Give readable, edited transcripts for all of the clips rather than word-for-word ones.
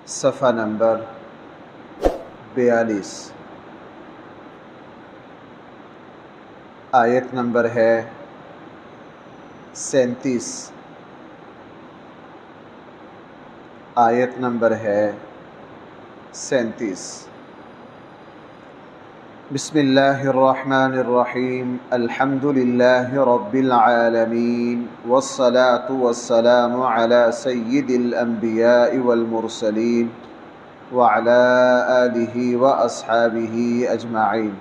صفحہ نمبر 42، آیت نمبر ہے 37، آیت نمبر ہے 37۔ بسم اللہ الرحمن الرحیم، الحمد للہ رب العالمین، والصلاة والسلام علی سید الانبیاء والمرسلین وعلی آلہ واصحابہ اجمعین۔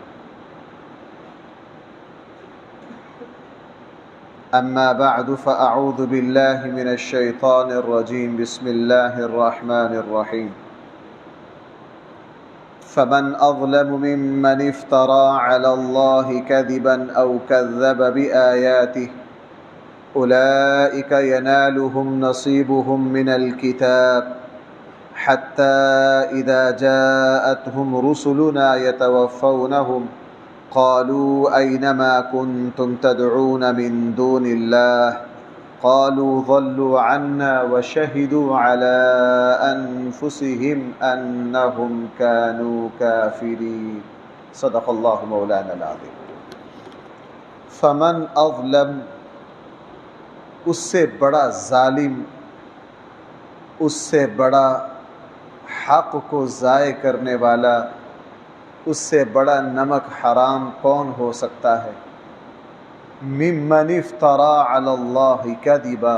اما بعد فاعوذ باللہ من الشیطان الرجیم، بسم اللہ الرحمن الرحیم۔ فمن أظلم ممن افترى على الله كذبا أو كذب بآياته أولئك ينالهم نصيبهم من الكتاب حتى إذا جاءتهم رسلنا يتوفونهم قالوا أين ما كنتم تدعون من دون الله قالوا ضلوا عنا وشهدوا على أنفسهم أنهم كانوا كافرين۔ صدق اللہ مولانا العظیم۔ فمن اظلم، اس سے بڑا ظالم، اس سے بڑا حق کو ضائع کرنے والا، اس سے بڑا نمک حرام کون ہو سکتا ہے؟ ممن افترا علی اللہ کذبا،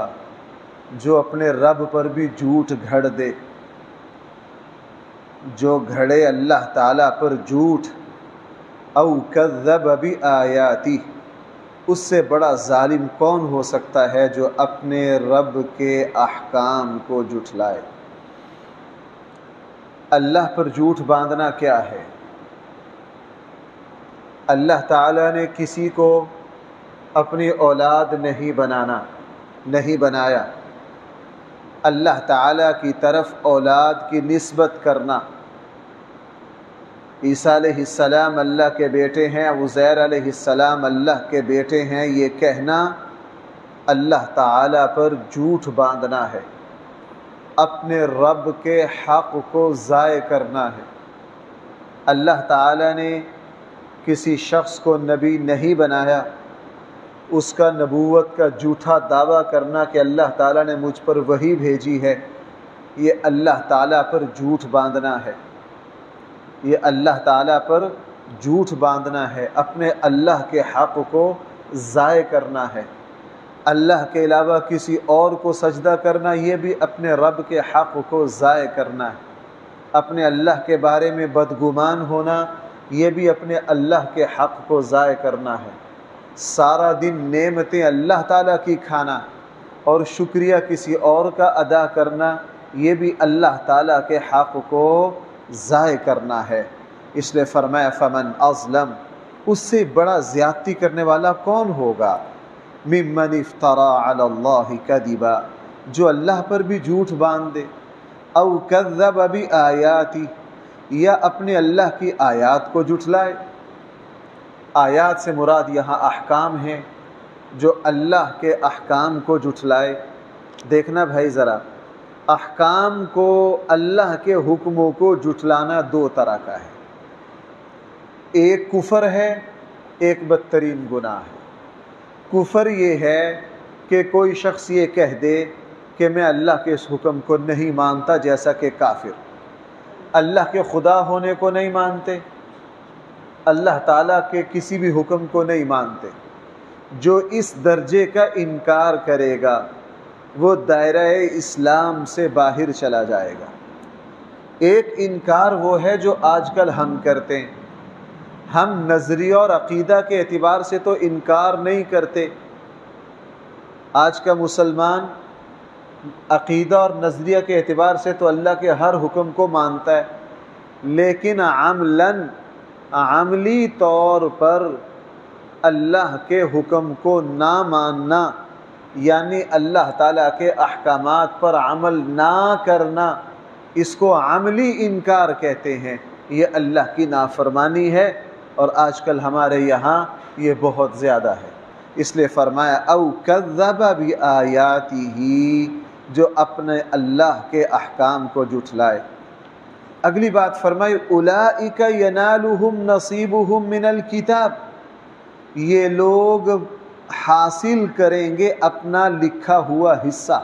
جو اپنے رب پر بھی جھوٹ گھڑ دے، جو گھڑے اللہ تعالیٰ پر جھوٹ، او کذب بآیاتہ، اس سے بڑا ظالم کون ہو سکتا ہے جو اپنے رب کے احکام کو جھٹلائے۔ اللہ پر جھوٹ باندھنا کیا ہے؟ اللہ تعالیٰ نے کسی کو اپنی اولاد نہیں بنایا۔ اللہ تعالیٰ کی طرف اولاد کی نسبت کرنا، عیسیٰ علیہ السلام اللہ کے بیٹے ہیں، عزیر علیہ السلام اللہ کے بیٹے ہیں، یہ کہنا اللہ تعالیٰ پر جھوٹ باندھنا ہے، اپنے رب کے حق کو ضائع کرنا ہے۔ اللہ تعالیٰ نے کسی شخص کو نبی نہیں بنایا، اس کا نبوت کا جھوٹا دعویٰ کرنا کہ اللہ تعالیٰ نے مجھ پر وحی بھیجی ہے، یہ اللہ تعالیٰ پر جھوٹ باندھنا ہے، یہ اللہ تعالیٰ پر جھوٹ باندھنا ہے، اپنے اللہ کے حق کو ضائع کرنا ہے۔ اللہ کے علاوہ کسی اور کو سجدہ کرنا، یہ بھی اپنے رب کے حق کو ضائع کرنا ہے۔ اپنے اللہ کے بارے میں بدگمان ہونا، یہ بھی اپنے اللہ کے حق کو ضائع کرنا ہے۔ سارا دن نعمتیں اللہ تعالیٰ کی کھانا اور شکریہ کسی اور کا ادا کرنا، یہ بھی اللہ تعالیٰ کے حق کو ضائع کرنا ہے۔ اس لیے فرمایا فمن اظلم، اس سے بڑا زیادتی کرنے والا کون ہوگا؟ ممن افترا علی اللہ کذبا، جو اللہ پر بھی جھوٹ باندھ دے، او کذب بآیاتہ، یا اپنے اللہ کی آیات کو جھٹلائے۔ آیات سے مراد یہاں احکام ہیں، جو اللہ کے احکام کو جھٹلائے۔ دیکھنا بھائی ذرا، احکام کو، اللہ کے حکموں کو جھٹلانا دو طرح کا ہے، ایک کفر ہے، ایک بدترین گناہ ہے۔ کفر یہ ہے کہ کوئی شخص یہ کہہ دے کہ میں اللہ کے اس حکم کو نہیں مانتا، جیسا کہ کافر اللہ کے خدا ہونے کو نہیں مانتے، اللہ تعالیٰ کے کسی بھی حکم کو نہیں مانتے۔ جو اس درجے کا انکار کرے گا وہ دائرہ اسلام سے باہر چلا جائے گا۔ ایک انکار وہ ہے جو آج کل ہم کرتے ہیں، ہم نظریہ اور عقیدہ کے اعتبار سے تو انکار نہیں کرتے۔ آج کا مسلمان عقیدہ اور نظریہ کے اعتبار سے تو اللہ کے ہر حکم کو مانتا ہے، لیکن عملی طور پر اللہ کے حکم کو نہ ماننا، یعنی اللہ تعالیٰ کے احکامات پر عمل نہ کرنا، اس کو عملی انکار کہتے ہیں۔ یہ اللہ کی نافرمانی ہے، اور آج کل ہمارے یہاں یہ بہت زیادہ ہے۔ اس لیے فرمایا او کذب بآیاتہ، جو اپنے اللہ کے احکام کو جھٹلائے۔ اگلی بات فرمائی اولئک ینالہم نصیبہم من الکتاب، یہ لوگ حاصل کریں گے اپنا لکھا ہوا حصہ،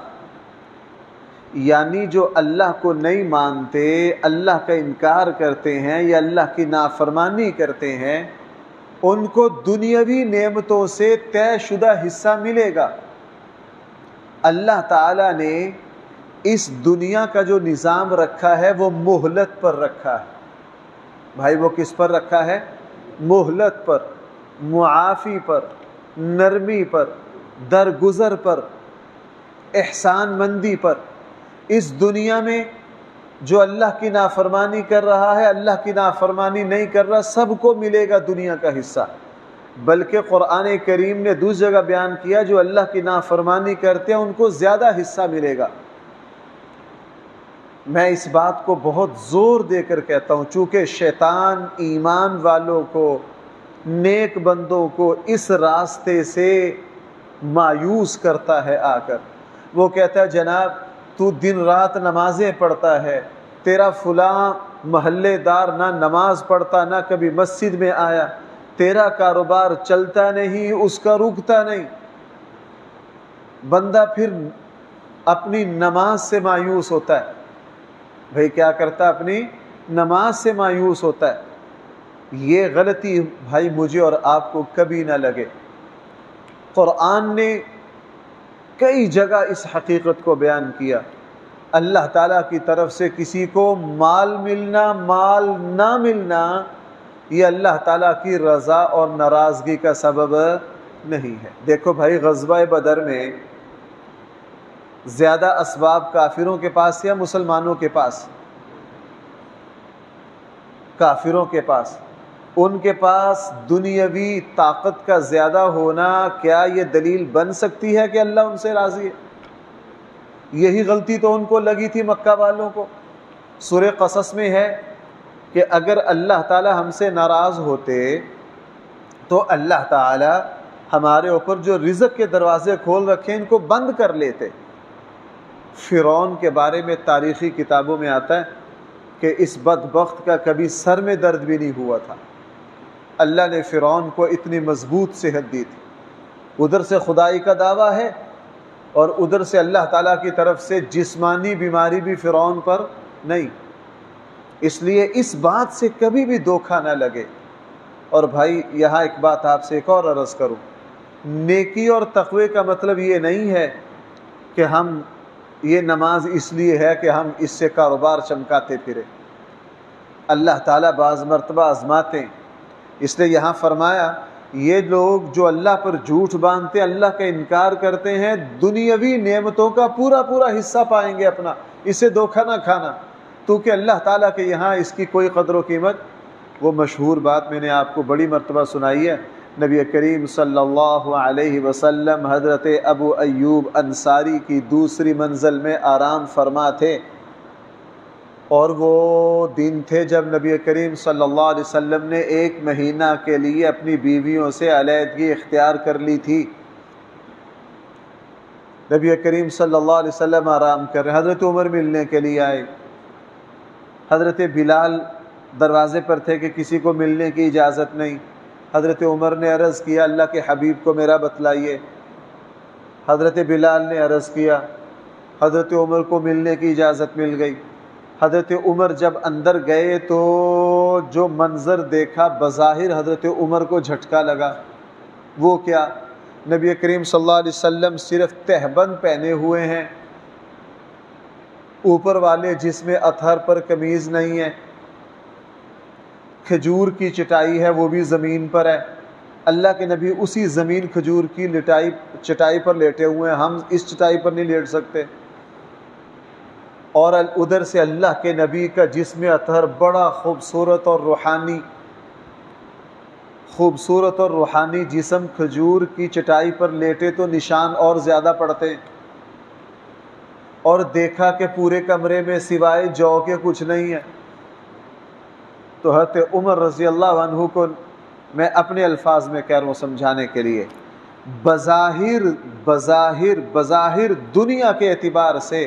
یعنی جو اللہ کو نہیں مانتے، اللہ کا انکار کرتے ہیں یا اللہ کی نافرمانی کرتے ہیں، ان کو دنیاوی نعمتوں سے طے شدہ حصہ ملے گا۔ اللہ تعالیٰ نے اس دنیا کا جو نظام رکھا ہے وہ مہلت پر رکھا ہے۔ بھائی وہ کس پر رکھا ہے؟ مہلت پر، معافی پر، نرمی پر، درگزر پر، احسان مندی پر۔ اس دنیا میں جو اللہ کی نافرمانی کر رہا ہے، اللہ کی نافرمانی نہیں کر رہا، سب کو ملے گا دنیا کا حصہ۔ بلکہ قرآن کریم نے دوسری جگہ بیان کیا جو اللہ کی نافرمانی کرتے ہیں ان کو زیادہ حصہ ملے گا۔ میں اس بات کو بہت زور دے کر کہتا ہوں، چونکہ شیطان ایمان والوں کو، نیک بندوں کو اس راستے سے مایوس کرتا ہے۔ آ کر وہ کہتا ہے جناب تو دن رات نمازیں پڑھتا ہے، تیرا فلاں محلے دار نہ نماز پڑھتا، نہ کبھی مسجد میں آیا، تیرا کاروبار چلتا نہیں، اس کا رکتا نہیں۔ بندہ پھر اپنی نماز سے مایوس ہوتا ہے۔ بھئی کیا کرتا ہے؟ اپنی نماز سے مایوس ہوتا ہے۔ یہ غلطی بھائی مجھے اور آپ کو کبھی نہ لگے۔ قرآن نے کئی جگہ اس حقیقت کو بیان کیا۔ اللہ تعالیٰ کی طرف سے کسی کو مال ملنا، مال نہ ملنا، یہ اللہ تعالیٰ کی رضا اور ناراضگی کا سبب نہیں ہے۔ دیکھو بھائی غزوہ بدر میں زیادہ اسباب کافروں کے پاس یا مسلمانوں کے پاس؟ کافروں کے پاس۔ ان کے پاس دنیاوی طاقت کا زیادہ ہونا کیا یہ دلیل بن سکتی ہے کہ اللہ ان سے راضی ہے؟ یہی غلطی تو ان کو لگی تھی مکہ والوں کو۔ سورہ قصص میں ہے کہ اگر اللہ تعالی ہم سے ناراض ہوتے تو اللہ تعالی ہمارے اوپر جو رزق کے دروازے کھول رکھے ان کو بند کر لیتے۔ فرعون کے بارے میں تاریخی کتابوں میں آتا ہے کہ اس بدبخت کا کبھی سر میں درد بھی نہیں ہوا تھا۔ اللہ نے فرعون کو اتنی مضبوط صحت دی تھی، ادھر سے خدائی کا دعویٰ ہے اور ادھر سے اللہ تعالیٰ کی طرف سے جسمانی بیماری بھی فرعون پر نہیں۔ اس لیے اس بات سے کبھی بھی دھوکہ نہ لگے۔ اور بھائی یہاں ایک بات آپ سے ایک اور عرض کروں، نیکی اور تقوی کا مطلب یہ نہیں ہے کہ ہم یہ نماز اس لیے ہے کہ ہم اس سے کاروبار چمکاتے پھرے۔ اللہ تعالیٰ بعض مرتبہ آزماتے ہیں، اس لیے یہاں فرمایا یہ لوگ جو اللہ پر جھوٹ باندھتے ہیں، اللہ کا انکار کرتے ہیں، دنیاوی نعمتوں کا پورا پورا حصہ پائیں گے اپنا، اسے دھوکہ نہ کھانا، تو کہ اللہ تعالیٰ کے یہاں اس کی کوئی قدر و قیمت۔ وہ مشہور بات میں نے آپ کو بڑی مرتبہ سنائی ہے، نبی کریم صلی اللہ علیہ وسلم حضرت ابو ایوب انصاری کی دوسری منزل میں آرام فرما تھے، اور وہ دن تھے جب نبی کریم صلی اللہ علیہ وسلم نے 1 مہینہ کے لیے اپنی بیویوں سے علیحدگی اختیار کر لی تھی۔ نبی کریم صلی اللہ علیہ وسلم آرام کر رہے، حضرت عمر ملنے کے لیے آئے، حضرت بلال دروازے پر تھے کہ کسی کو ملنے کی اجازت نہیں۔ حضرت عمر نے عرض کیا اللہ کے حبیب کو میرا بتلائیے۔ حضرت بلال نے عرض کیا، حضرت عمر کو ملنے کی اجازت مل گئی۔ حضرت عمر جب اندر گئے تو جو منظر دیکھا بظاہر حضرت عمر کو جھٹکا لگا۔ وہ کیا؟ نبی کریم صلی اللہ علیہ وسلم صرف تہبند پہنے ہوئے ہیں، اوپر والے جس میں اطہر پر قمیض نہیں ہے، کھجور کی چٹائی ہے وہ بھی زمین پر ہے، اللہ کے نبی اسی زمین کھجور کی چٹائی پر لیٹے ہوئے ہیں، ہم اس چٹائی پر نہیں لیٹ سکتے۔ اور ادھر سے اللہ کے نبی کا جسم اطہر بڑا خوبصورت اور روحانی جسم کھجور کی چٹائی پر لیٹے تو نشان اور زیادہ پڑتے، اور دیکھا کہ پورے کمرے میں سوائے جو کے کچھ نہیں ہے۔ تو حضرت عمر رضی اللہ عنہ کو میں اپنے الفاظ میں کہہ رہا ہوں سمجھانے کے لیے، بظاہر دنیا کے اعتبار سے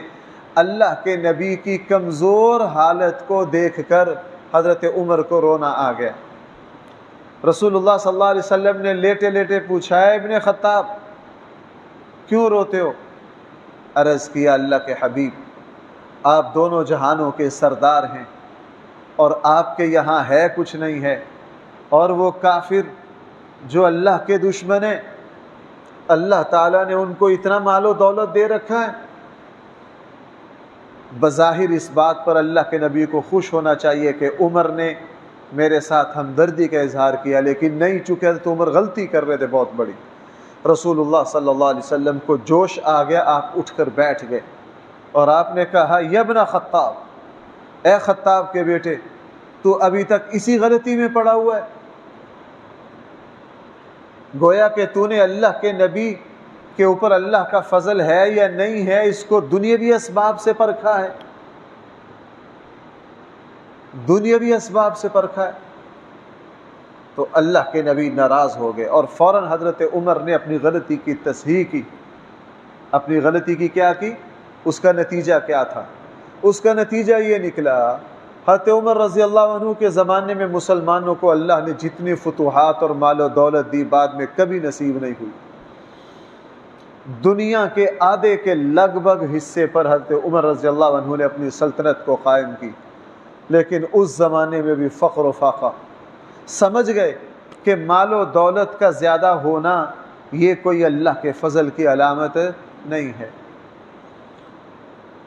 اللہ کے نبی کی کمزور حالت کو دیکھ کر حضرت عمر کو رونا آ گیا۔ رسول اللہ صلی اللہ علیہ وسلم نے لیٹے لیٹے پوچھا، ہے ابن خطاب کیوں روتے ہو؟ عرض کیا، اللہ کے حبیب، آپ دونوں جہانوں کے سردار ہیں اور آپ کے یہاں ہے کچھ نہیں ہے، اور وہ کافر جو اللہ کے دشمن ہیں، اللہ تعالیٰ نے ان کو اتنا مال و دولت دے رکھا ہے۔ بظاہر اس بات پر اللہ کے نبی کو خوش ہونا چاہیے کہ عمر نے میرے ساتھ ہمدردی کا اظہار کیا، لیکن نہیں، چکے تو عمر غلطی کر رہے تھے بہت بڑی۔ رسول اللہ صلی اللہ علیہ وسلم کو جوش آ گیا، آپ اٹھ کر بیٹھ گئے اور آپ نے کہا، یا ابن خطاب، اے خطاب کے بیٹے، تو ابھی تک اسی غلطی میں پڑا ہوا ہے؟ گویا کہ تو نے اللہ کے نبی کے اوپر اللہ کا فضل ہے یا نہیں ہے اس کو دنیاوی اسباب سے پرکھا ہے، دنیاوی اسباب سے پرکھا ہے۔ تو اللہ کے نبی ناراض ہو گئے اور فوراً حضرت عمر نے اپنی غلطی کی تصحیح کی۔ اپنی غلطی کی کیا کی؟ اس کا نتیجہ کیا تھا؟ اس کا نتیجہ یہ نکلا، حضرت عمر رضی اللہ عنہ کے زمانے میں مسلمانوں کو اللہ نے جتنی فتوحات اور مال و دولت دی بعد میں کبھی نصیب نہیں ہوئی۔ دنیا کے آدھے کے لگ بھگ حصے پر حضرت عمر رضی اللہ عنہ نے اپنی سلطنت کو قائم کی، لیکن اس زمانے میں بھی فقر و فاقہ۔ سمجھ گئے کہ مال و دولت کا زیادہ ہونا یہ کوئی اللہ کے فضل کی علامت نہیں ہے،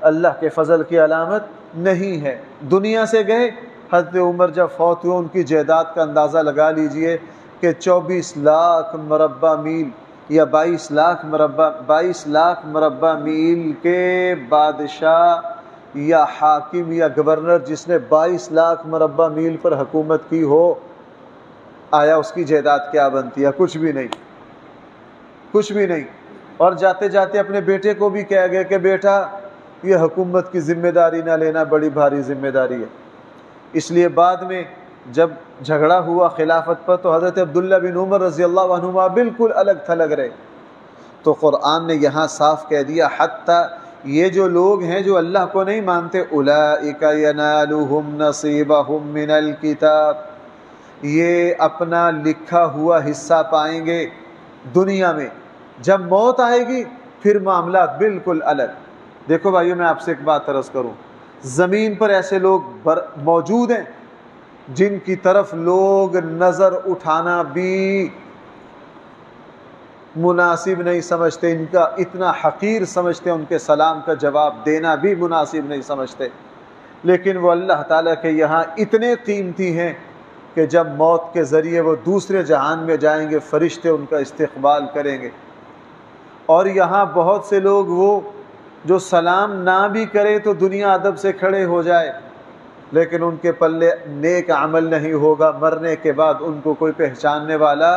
اللہ کے فضل کی علامت نہیں ہے۔ دنیا سے گئے، حضرت عمر جب فوت ہوئے ان کی جائیداد کا اندازہ لگا لیجئے کہ 24 لاکھ مربع میل یا 22 لاکھ مربع میل کے بادشاہ یا حاکم یا گورنر جس نے 22 لاکھ مربع میل پر حکومت کی ہو، آیا اس کی جائیداد کیا بنتی ہے؟ کچھ بھی نہیں، کچھ بھی نہیں۔ اور جاتے جاتے اپنے بیٹے کو بھی کہہ گئے کہ بیٹا یہ حکومت کی ذمہ داری نہ لینا، بڑی بھاری ذمہ داری ہے۔ اس لیے بعد میں جب جھگڑا ہوا خلافت پر تو حضرت عبداللہ بن عمر رضی اللہ عنہما بالکل الگ تھلگ رہے۔ تو قرآن نے یہاں صاف کہہ دیا، حتیٰ یہ جو لوگ ہیں جو اللہ کو نہیں مانتے، اولئک ینالہم نصیبہم من الکتاب، یہ اپنا لکھا ہوا حصہ پائیں گے دنیا میں۔ جب موت آئے گی پھر معاملات بالکل الگ۔ دیکھو بھائیو، میں آپ سے ایک بات عرض کروں، زمین پر ایسے لوگ موجود ہیں جن کی طرف لوگ نظر اٹھانا بھی مناسب نہیں سمجھتے، ان کا اتنا حقیر سمجھتے، ان کے سلام کا جواب دینا بھی مناسب نہیں سمجھتے، لیکن وہ اللہ تعالیٰ کے یہاں اتنے قیمتی ہیں کہ جب موت کے ذریعے وہ دوسرے جہان میں جائیں گے فرشتے ان کا استقبال کریں گے۔ اور یہاں بہت سے لوگ وہ جو سلام نہ بھی کرے تو دنیا ادب سے کھڑے ہو جائے، لیکن ان کے پلے نیک عمل نہیں ہوگا، مرنے کے بعد ان کو کوئی پہچاننے والا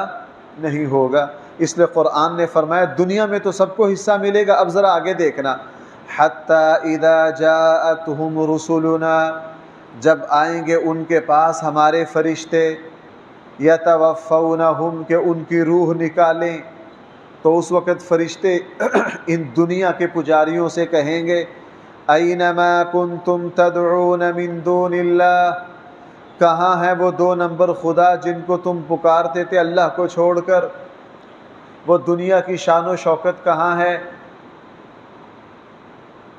نہیں ہوگا۔ اس لیے قرآن نے فرمایا دنیا میں تو سب کو حصہ ملے گا۔ اب ذرا آگے دیکھنا، حتی اذا جاءتہم رسلنا، جب آئیں گے ان کے پاس ہمارے فرشتے، یتوفونہم، کہ ان کی روح نکالیں، تو اس وقت فرشتے ان دنیا کے پجاریوں سے کہیں گے، اینما کنتم تدعون من دون اللہ، کہاں ہے وہ 2 نمبر خدا جن کو تم پکارتے تھے اللہ کو چھوڑ کر؟ وہ دنیا کی شان و شوکت کہاں ہے؟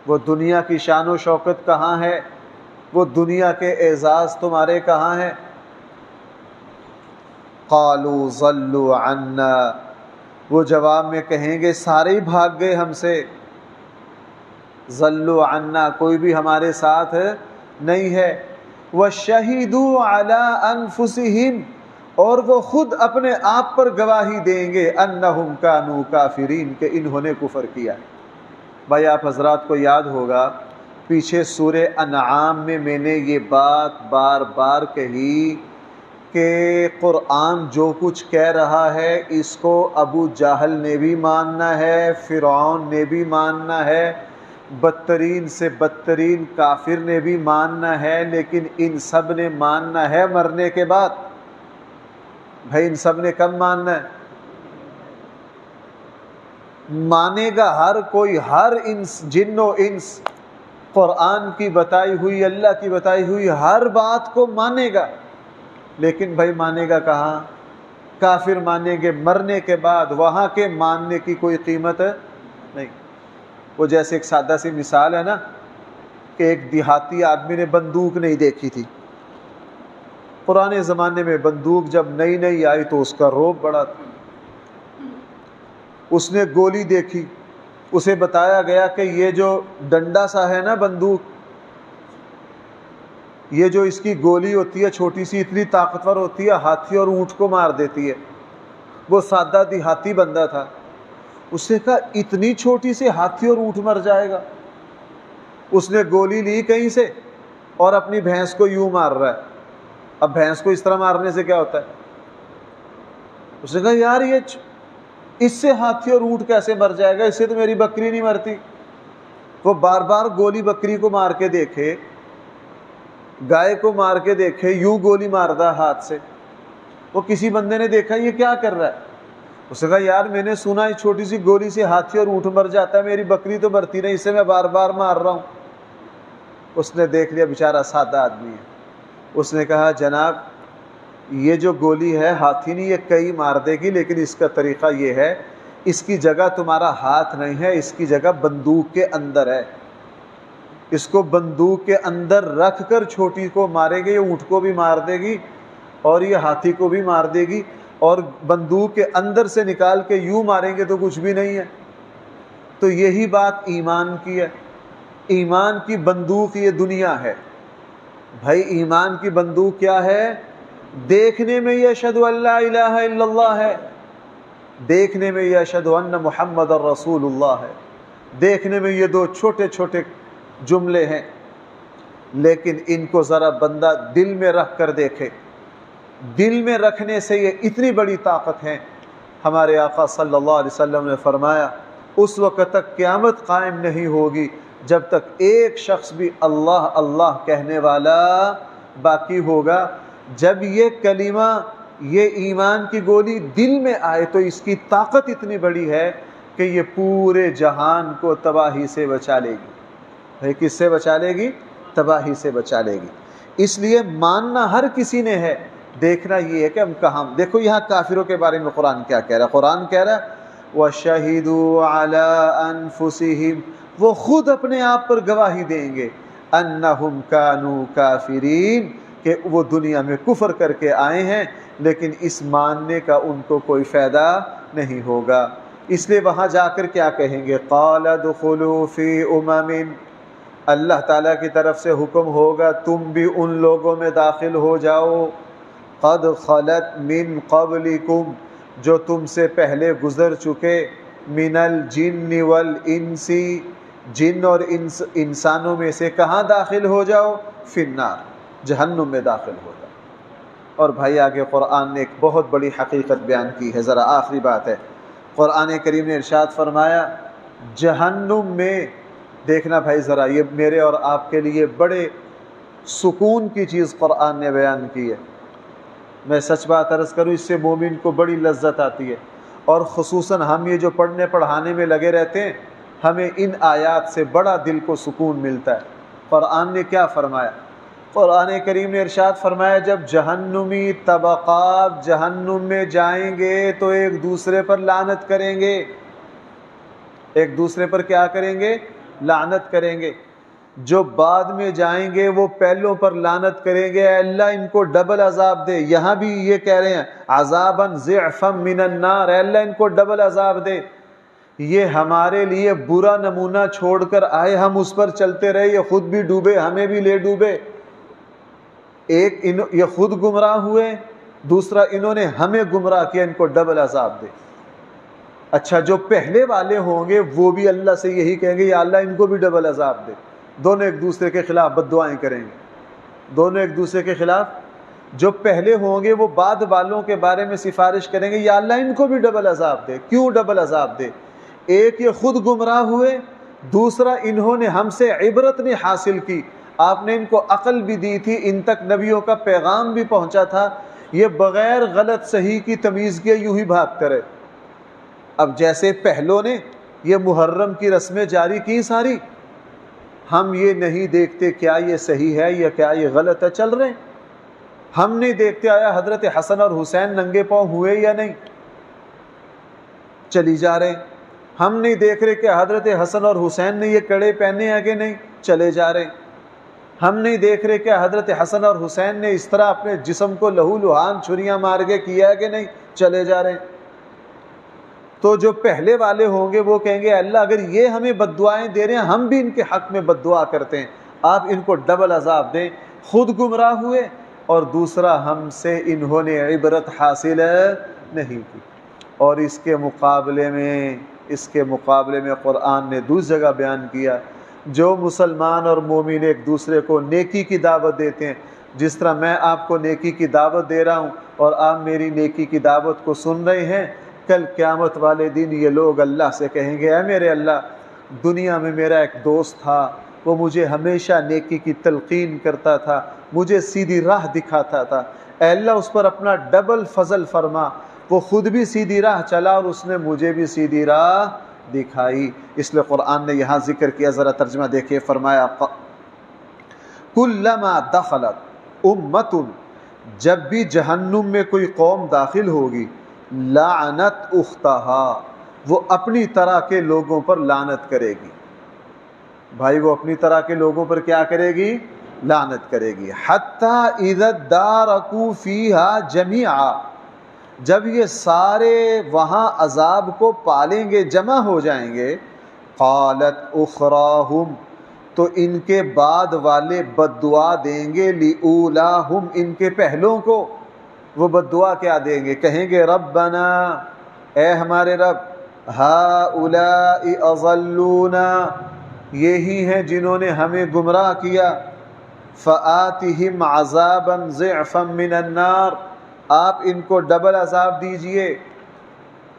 وہ دنیا کی شان و شوکت کہاں ہے؟ وہ دنیا کے اعزاز تمہارے کہاں ہیں؟ قالوا ضلوا عنا، وہ جواب میں کہیں گے سارے ہی بھاگ گئے ہم سے۔ ضلوا عنا، کوئی بھی ہمارے ساتھ نہیں ہے۔ وشہدوا علی انفسہم، اور وہ خود اپنے آپ پر گواہی دیں گے، انہم کانوا کافرین، کہ انہوں نے کفر کیا۔ بھائی آپ حضرات کو یاد ہوگا پیچھے سورہ انعام میں نے یہ بات بار بار کہی کہ قرآن جو کچھ کہہ رہا ہے اس کو ابو جہل نے بھی ماننا ہے، فرعون نے بھی ماننا ہے، بدترین سے بدترین کافر نے بھی ماننا ہے، لیکن ان سب نے ماننا ہے مرنے کے بعد۔ بھائی ان سب نے کب ماننا ہے؟ مانے گا ہر کوئی، ہر انس، جن و انس، قرآن کی بتائی ہوئی، اللہ کی بتائی ہوئی ہر بات کو مانے گا، لیکن بھائی مانے گا کہاں؟ کافر مانیں گے مرنے کے بعد، وہاں کے ماننے کی کوئی قیمت نہیں۔ وہ جیسے ایک سادہ سی مثال ہے نا کہ ایک دیہاتی آدمی نے بندوق نہیں دیکھی تھی۔ پرانے زمانے میں بندوق جب نئی نئی آئی تو اس کا رعب بڑا تھا۔ اس نے گولی دیکھی، اسے بتایا گیا کہ یہ جو ڈنڈا سا ہے نا بندوق، یہ جو اس کی گولی ہوتی ہے چھوٹی سی، اتنی طاقتور ہوتی ہے، ہاتھی اور اونٹ کو مار دیتی ہے۔ وہ سادہ دیہاتی بندہ تھا، اس نے کہا اتنی چھوٹی سی ہاتھی اور اونٹ مر جائے گا؟ اس نے گولی لی کہیں سے اور اپنی بھینس کو یوں مار رہا ہے۔ اب بھینس کو اس طرح مارنے سے کیا ہوتا ہے؟ اس نے کہا یار یہ اس سے ہاتھی اور اونٹ کیسے مر جائے گا؟ اس سے تو میری بکری نہیں مرتی۔ وہ بار بار گولی بکری کو مار کے دیکھے، گائے کو مار کے دیکھے، یوں گولی مارتا ہاتھ سے۔ وہ کسی بندے نے دیکھا یہ کیا کر رہا ہے؟ اس نے کہا یار میں نے سنا ہے چھوٹی سی گولی سے ہاتھی اور اونٹ مر جاتا ہے، میری بکری تو مرتی نہیں، اسے میں بار بار مار رہا ہوں۔ اس نے دیکھ لیا بیچارہ سادہ آدمی ہے، اس نے کہا جناب یہ جو گولی ہے ہاتھی نہیں، یہ کئی مار دے گی، لیکن اس کا طریقہ یہ ہے، اس کی جگہ تمہارا ہاتھ نہیں ہے، اس کی جگہ بندوق کے اندر ہے۔ اس کو بندوق کے اندر رکھ کر چھوٹی کو مارے گے، یہ اونٹ کو بھی مار دے گی اور یہ ہاتھی کو بھی مار دے گی، اور بندوق کے اندر سے نکال کے یوں ماریں گے تو کچھ بھی نہیں ہے۔ تو یہی بات ایمان کی ہے۔ ایمان کی بندوق یہ دنیا ہے بھائی۔ ایمان کی بندوق کیا ہے؟ دیکھنے میں یہ اشہد ان لا الہ الا اللہ ہے، دیکھنے میں یہ اشہد ان محمد الرسول اللہ ہے، دیکھنے میں یہ دو چھوٹے چھوٹے جملے ہیں، لیکن ان کو ذرا بندہ دل میں رکھ کر دیکھے، دل میں رکھنے سے یہ اتنی بڑی طاقت ہے۔ ہمارے آقا صلی اللہ علیہ وسلم نے فرمایا اس وقت تک قیامت قائم نہیں ہوگی جب تک ایک شخص بھی اللہ اللہ کہنے والا باقی ہوگا۔ جب یہ کلمہ، یہ ایمان کی گولی دل میں آئے تو اس کی طاقت اتنی بڑی ہے کہ یہ پورے جہان کو تباہی سے بچا لے گی۔ کس سے بچا لے گی؟ تباہی سے بچا لے گی۔ اس لیے ماننا ہر کسی نے ہے، دیکھنا یہ ہے کہ ہم کہاں۔ دیکھو یہاں کافروں کے بارے میں قرآن کیا کہہ رہا ہے؟ قرآن کہہ رہا ہے وَشَهِدُوا عَلَىٰ أَنفُسِهِمْ، وہ خود اپنے آپ پر گواہی دیں گے، أَنَّهُمْ كَانُوا كَافِرِينَ، کہ وہ دنیا میں کفر کر کے آئے ہیں لیکن اس ماننے کا ان کو کوئی فائدہ نہیں ہوگا۔ اس لیے وہاں جا کر کیا کہیں گے؟ قَالَ ادْخُلُوا فِي أُمَمٍ، اللہ تعالیٰ کی طرف سے حکم ہوگا تم بھی ان لوگوں میں داخل ہو جاؤ، قد خلت من قبلکم، جو تم سے پہلے گزر چکے، من الجن والانس، جن اور انسانوں میں سے کہاں داخل ہو جاؤ؟ فی النار، جہنم میں داخل ہو جاؤ۔ اور بھائی آگے قرآن نے ایک بہت بڑی حقیقت بیان کی ہے، ذرا آخری بات ہے۔ قرآن کریم نے ارشاد فرمایا جہنم میں، دیکھنا بھائی ذرا، یہ میرے اور آپ کے لیے بڑے سکون کی چیز قرآن نے بیان کی ہے۔ میں سچ بات عرض کروں، اس سے مومن کو بڑی لذت آتی ہے، اور خصوصاً ہم یہ جو پڑھنے پڑھانے میں لگے رہتے ہیں، ہمیں ان آیات سے بڑا دل کو سکون ملتا ہے۔ قرآن نے کیا فرمایا؟ قرآن کریم نے ارشاد فرمایا جب جہنمی طبقات جہنم میں جائیں گے تو ایک دوسرے پر لعنت کریں گے۔ ایک دوسرے پر کیا کریں گے؟ لعنت کریں گے۔ جو بعد میں جائیں گے وہ پہلوں پر لعنت کریں گے، اے اللہ ان کو ڈبل عذاب دے۔ یہاں بھی یہ کہہ رہے ہیں عذابا ضعفا من النار، اے اللہ ان کو ڈبل عذاب دے۔ یہ ہمارے لیے برا نمونہ چھوڑ کر آئے، ہم اس پر چلتے رہے، یہ خود بھی ڈوبے ہمیں بھی لے ڈوبے۔ ایک یہ خود گمراہ ہوئے، دوسرا انہوں نے ہمیں گمراہ کیا، ان کو ڈبل عذاب دے۔ اچھا جو پہلے والے ہوں گے وہ بھی اللہ سے یہی کہیں گے یا اللہ ان کو بھی ڈبل عذاب دے۔ دونوں ایک دوسرے کے خلاف بد دعائیں کریں گے، دونوں ایک دوسرے کے خلاف۔ جو پہلے ہوں گے وہ بعد والوں کے بارے میں سفارش کریں گے یا اللہ ان کو بھی ڈبل عذاب دے۔ کیوں ڈبل عذاب دے؟ ایک یہ خود گمراہ ہوئے، دوسرا انہوں نے ہم سے عبرت نہیں حاصل کی، آپ نے ان کو عقل بھی دی تھی، ان تک نبیوں کا پیغام بھی پہنچا تھا، یہ بغیر غلط صحیح کی تمیز کے یوں ہی بھاگتے رہے۔ اب جیسے پہلوں نے یہ محرم کی رسمیں جاری کی ساری، ہم یہ نہیں دیکھتے کیا یہ صحیح ہے یا کیا یہ غلط ہے، چل رہے ہیں. ہم نہیں دیکھتے آیا حضرت حسن اور حسین ننگے پاؤں ہوئے یا نہیں، چلی جا رہے ہیں. ہم نہیں دیکھ رہے کہ حضرت حسن اور حسین نے یہ کڑے پہنے ہیں کہ نہیں، چلے جا رہے ہیں. ہم نہیں دیکھ رہے کہ حضرت حسن اور حسین نے اس طرح اپنے جسم کو لہو لہان چھریاں مار کے کیا ہے کہ نہیں، چلے جا رہے ہیں. تو جو پہلے والے ہوں گے وہ کہیں گے اللہ اگر یہ ہمیں بد دعائیں دے رہے ہیں، ہم بھی ان کے حق میں بد دعا کرتے ہیں، آپ ان کو ڈبل عذاب دیں. خود گمراہ ہوئے اور دوسرا ہم سے انہوں نے عبرت حاصل نہیں کی. اور اس کے مقابلے میں قرآن نے دوسری جگہ بیان کیا، جو مسلمان اور مومن ایک دوسرے کو نیکی کی دعوت دیتے ہیں، جس طرح میں آپ کو نیکی کی دعوت دے رہا ہوں اور آپ میری نیکی کی دعوت کو سن رہے ہیں، کل قیامت والے دن یہ لوگ اللہ سے کہیں گے اے میرے اللہ، دنیا میں میرا ایک دوست تھا، وہ مجھے ہمیشہ نیکی کی تلقین کرتا تھا، مجھے سیدھی راہ دکھاتا تھا، اے اللہ اس پر اپنا ڈبل فضل فرما، وہ خود بھی سیدھی راہ چلا اور اس نے مجھے بھی سیدھی راہ دکھائی. اس لیے قرآن نے یہاں ذکر کیا، ذرا ترجمہ دیکھیے، فرمایا کلما دخلت امت، جب بھی جہنم میں کوئی قوم داخل ہوگی، لعنت اختہا، وہ اپنی طرح کے لوگوں پر لعنت کرے گی. بھائی وہ اپنی طرح کے لوگوں پر کیا کرے گی؟ لعنت کرے گی. حتی اذا ادارکوا فیہا جمیعا، جب یہ سارے وہاں عذاب کو پالیں گے، جمع ہو جائیں گے، قالت اخراہم، تو ان کے بعد والے بد دعا دیں گے، لأولاہم، ان کے پہلوں کو. وہ بد دعا کیا دیں گے؟ کہیں گے ربنا، اے ہمارے رب، ہؤلاء اضلونا، یہی ہیں جنہوں نے ہمیں گمراہ کیا، فآتہم عذابا ضعفا من النار، آپ ان کو ڈبل عذاب دیجئے.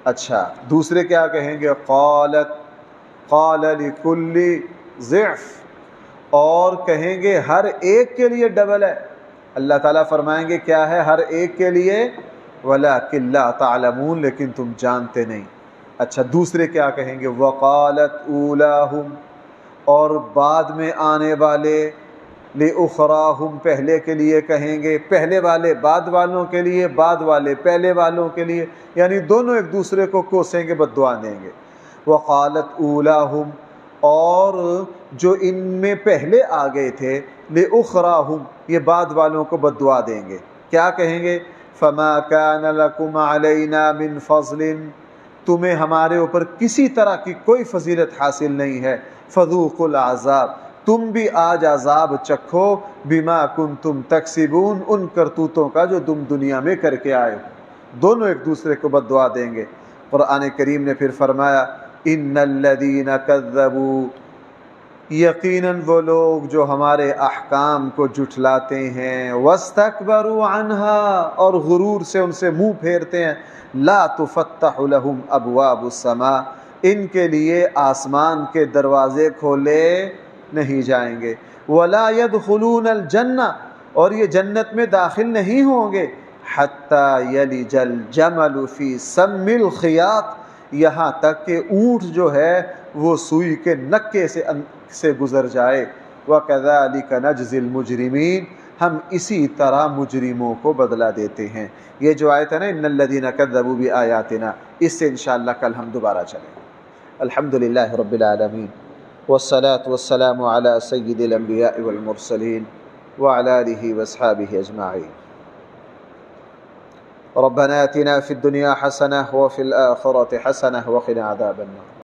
اچھا دوسرے کیا کہیں گے؟ قال لکل ضعف، اور کہیں گے ہر ایک کے لیے ڈبل ہے. اللہ تعالیٰ فرمائیں گے کیا ہے؟ ہر ایک کے لیے، وَلَٰكِن لَا تَعْلَمُونَ، لیکن تم جانتے نہیں. اچھا دوسرے کیا کہیں گے؟ وَقَالَتْ أُولَاهُمْ، اور بعد میں آنے والے، لِأُخْرَاهُمْ، پہلے کے لیے کہیں گے، پہلے والے بعد والوں کے لیے، بعد والے پہلے والوں کے لیے، یعنی دونوں ایک دوسرے کو کوسیں گے، بد دعا دیں گے. وَقَالَتْ أُولَاهُمْ، اور جو ان میں پہلے آ گئے تھے، لِأُخْرَاهُمْ، یہ بعد والوں کو بد دعا دیں گے. کیا کہیں گے؟ فَمَا كَانَ لَكُمْ عَلَيْنَا مِنْ فَضْلٍ، تمہیں ہمارے اوپر کسی طرح کی کوئی فضیلت حاصل نہیں ہے. فَذُوقُوا الْعَذَابَ، تم بھی آج عذاب چکھو، بِمَا كُنْتُمْ تَكْسِبُونَ، ان کرتوتوں کا جو تم دنیا میں کر کے آئے ہو. دونوں ایک دوسرے کو بد دعا دیں گے. قرآن کریم نے پھر فرمایا ان الذین کذبوا، یقیناً وہ لوگ جو ہمارے احکام کو جھٹلاتے ہیں، واستکبروا عنہا، اور غرور سے ان سے منہ پھیرتے ہیں، لا تفتح لهم ابواب السماء، ان کے لیے آسمان کے دروازے کھولے نہیں جائیں گے. ولا يدخلون الجنہ، اور یہ جنت میں داخل نہیں ہوں گے، حتی یلج الجمل فی سم الخیاط، یہاں تک کہ اونٹ جو ہے وہ سوئی کے نکے سے گزر جائے. وَكَذَلِكَ نَجْزِي الْمُجْرِمِينَ، ہم اسی طرح مجرموں کو بدلہ دیتے ہیں. یہ جو آیت ہے نا ان الذین کذبوا بآیاتنا، اس سے انشاءاللہ کل ہم دوبارہ چلیں. الحمدللہ رب العالمین، والصلاة والسلام علی سید الانبیاء والمرسلین وعلی آلہ واصحابہ اجمعین. ربنا آتنا فی الدنیا حسنہ وفی الآخرة حسنہ وقنا عذاب النار.